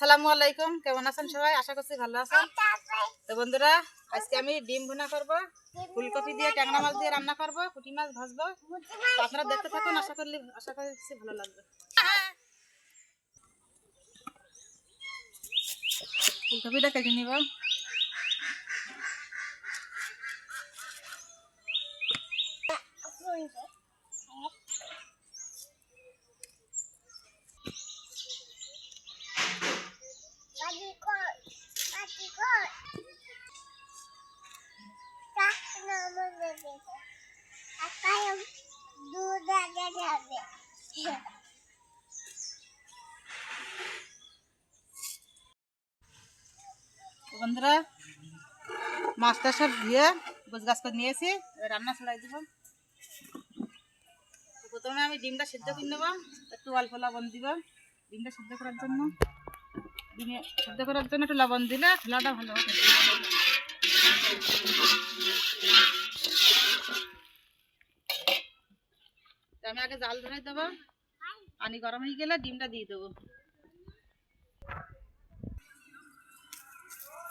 আসসালামু আলাইকুম, কেমন আছেন সবাই? আশা করছি ভালো আছেন। তো বন্ধুরা, আজকে আমি ডিম ভুনা করব, ফুলকপি দিয়ে ট্যাংরা মাছ দিয়ে রান্না করব, পুঁটি মাছ ভাজবো। তো আপনারা দেখতে থাকুন, আশা করছি ভালো লাগবে। ফুলকপিটা কেটে নিব। বন্ধুরা, মাছটা সব ধুয়ে গোছ গাছ করে নিয়েছি, রান্না চড়াই দিব। প্রথমে আমি ডিমটা সিদ্ধ করে নেব, একটু অল্প লবণ দিব ডিমটা সিদ্ধ করার জন্য। ডিমে সিদ্ধ করার জন্য একটু লবণ দিলে খোলাটা ভালো হবে। আমি আগে জাল ধরাই দেবো, পানি গরম হয়ে গেলে ডিমটা দিয়ে দেবো।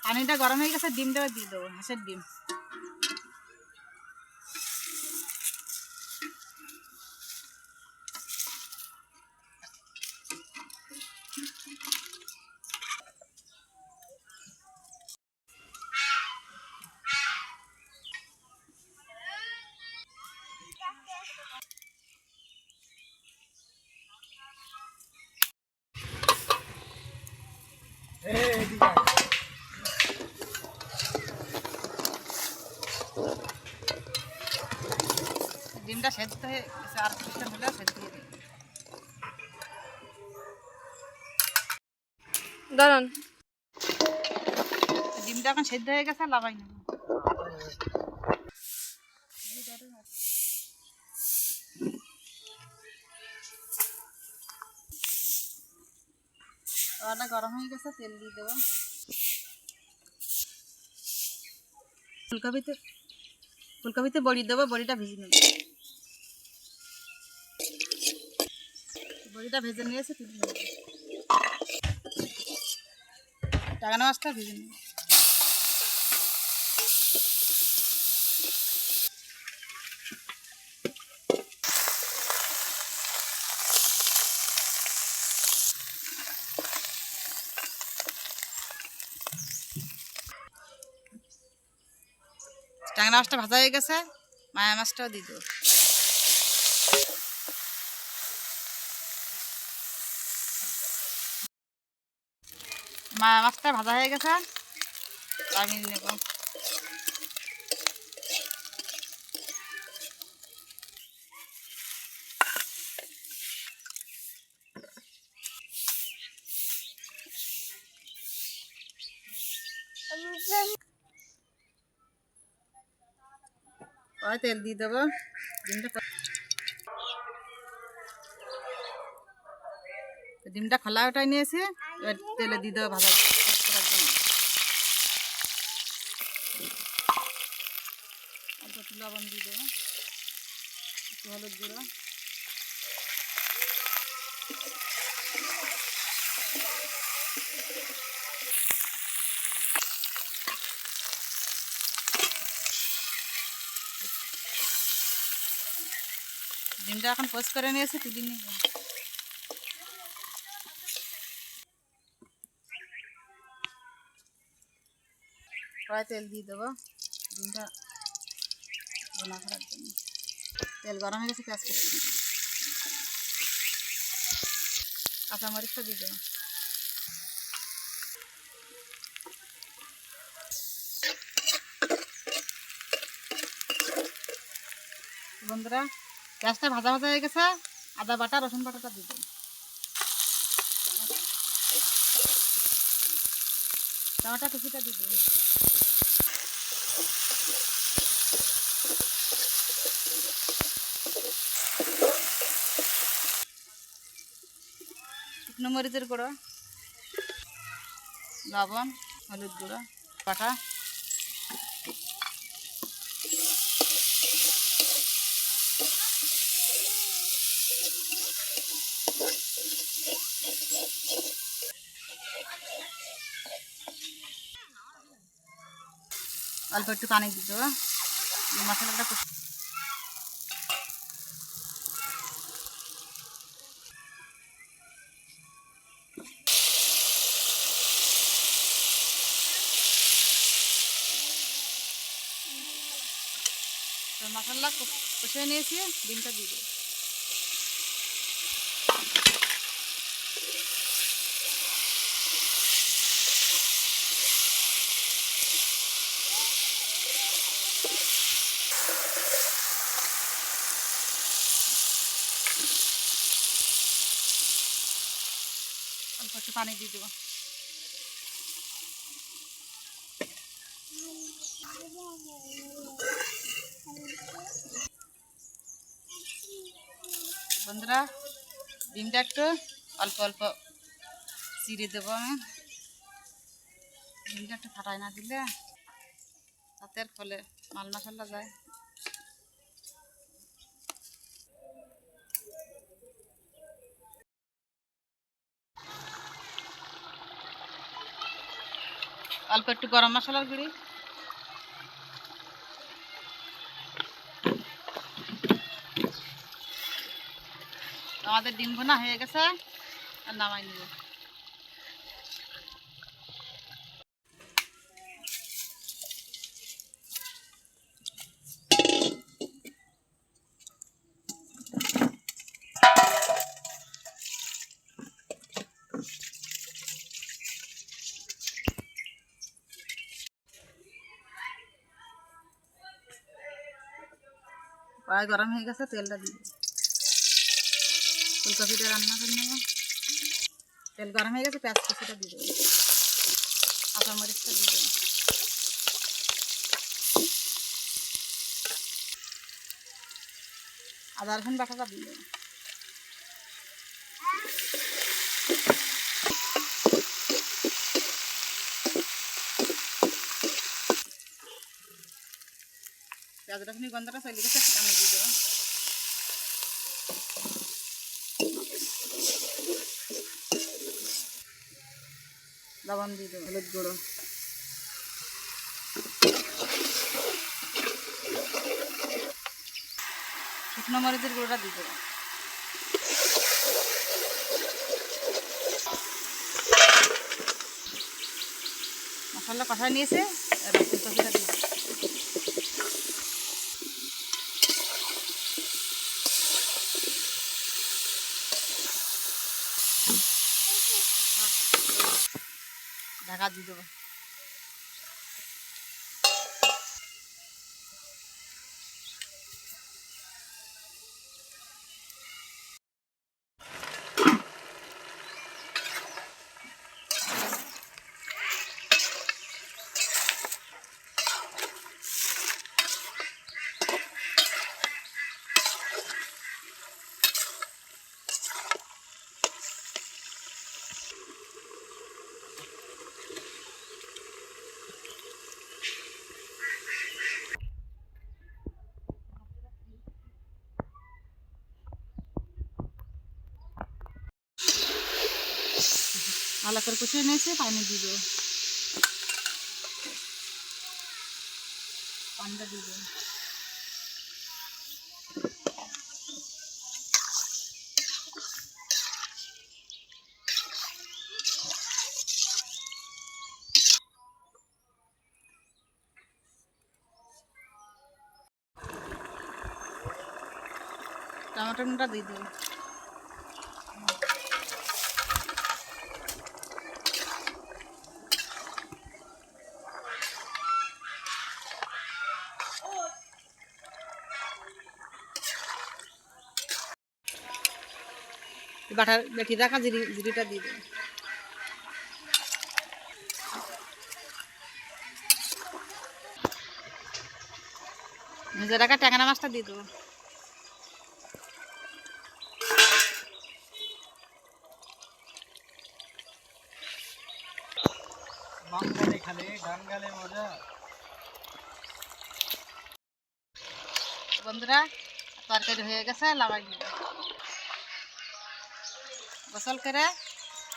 পানিটা গরম হয়ে গেছে, ডিমটা দিয়ে দেবো, হাঁসের ডিম। ডিমটা সেদ্ধ হয়ে গেছে, আর কিছুটা হলে সেদ্ধ হয়ে যাবে। দাঁড়ান, ডিমটা এখন সেদ্ধ হয়ে গেছে, লাগাই নেব। তাওয়াটা গরম হয়ে গেছে, তেল দিয়ে দেবো। ফুলকপিতে বড়ি দেবো, বড়িটা ভেজে নেব। বড়িটা ভেজে নিয়েছি, তুলে নেব। ট্যাংরা মাছটা ভেজে নেব। ট্যাংরা মাছটা ভাজা হয়ে গেছে, মায়া মাছটাও দিয়ে দেবো। মায়া মাছটা ভাজা হয়ে গেছে, লাগিয়ে নেব। তেল দিয়ে দেবো। ডিমটা খোলা ওটাই নিয়েছি, এবার তেলে দিয়ে দেবো ভাজা করার জন্য। অল্প একটু লবণ দিয়ে দেবো, একটু হলুদ গুঁড়ো। ডিমটা এখন পোস্ট করে নিয়েছি, তুলে নিব। কড়াই তেল দিয়ে দেবো ডিমটা ভুনা করার জন্য। তেল গরম হয়ে গেছে, পেঁয়াজ কুচি দিয়ে দেবো, কাঁচামরিচটা দিয়ে দেবো। বন্ধুরা, পেঁয়াজটা ভাজা ভাজা হয়ে গেছে, আদা বাটা রসুন বাটাটা দিয়ে দেবো। টমেটো কুচিটা দিয়ে দেবো। শুকনো মরিচের গুঁড়ো, লবণ, হলুদ গুঁড়ো, বাটা। অল্প একটু পানি দিতে হবে, মশলাটা মশলা কষিয়ে নিয়েছি, ডিমটা দিয়ে দেবো। অল্প একটু পানি দিয়ে দেবো। বন্ধুরা ডিমটা একটু অল্প অল্প চিড়ে দেবো আমি। ডিমটা একটু ফাটাই না দিলে তাতে ফলে মাল মশলা যায়। অল্প একটু গরম মশলার গুঁড়ি, আমাদের ডিম ভুনা হয়ে গেছে, আর নামাই নেব। কড়াই গরম হয়ে গেছে, তেলটা দিয়ে দেবো। ফুলকপিটা রান্না করে নেব। তেল গরম হয়ে গেছে, পেঁয়াজ কুচিটা দিয়ে দেবো, কাঁচা মরিচটা দিয়ে দেবো, আদা রসুন বাটাটা দিয়ে দেবো। পেঁয়াজ রসুনের গন্ধটা চলে গেছে, আমি দিয়ে দেবো। লবণ দিয়ে দেবো, হলুদ গুঁড়ো, শুকনো মরিচের গুঁড়োটা দিয়ে দেবো। মশলা কষায় নিয়েছে, এবার ফুলকপিটা দিয়ে দেবো। ঢাকা দিয়ে দেবো। ভালো করে কষিয়ে নিয়েছি, পানি দিয়ে দেবো, পানিটা দিয়ে দেবো। টমেটোটা দিয়ে দেবো। বাটার বেটি রাখা জিরিটা দিয়ে দেবো। ভেজে রাখা ট্যাংরা মাছটা দিয়ে দেবো। বন্ধুরা তরকারি হয়ে গেছে, লাগাই দিব। গোসল করে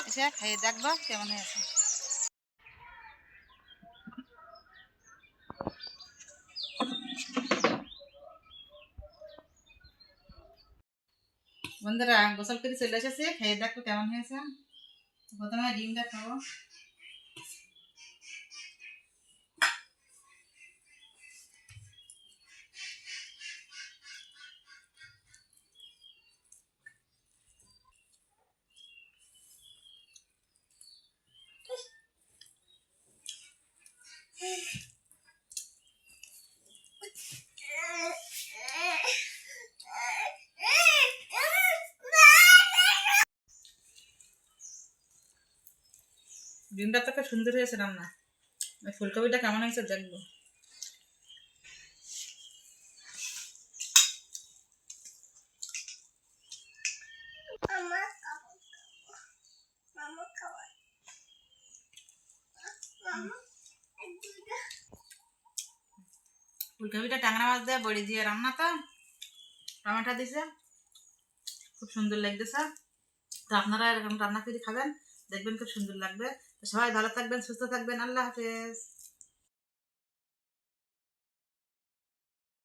এসে খেয়ে দেখবো কেমন হয়েছে। বন্ধুরা গোসল করে চলে এসেছে, খেয়ে দেখো কেমন হয়েছে। প্রথমে ডিমটা খাবো। ডিমটা তো খুব সুন্দর হয়েছে রান্না। ওই ফুলকপিটা কেমন হয়েছে দেখবো। ফুলকপিটা ট্যাংরা মাছ দিয়ে বড়ি দিয়ে রান্না, তো টমেটো দিছে, খুব সুন্দর লাগতেছে। তো আপনারা এরকম রান্না করে খাবেন, দেখবেন খুব সুন্দর লাগবে। তো সবাই ভালো থাকবেন, সুস্থ থাকবেন। আল্লাহ হাফেজ।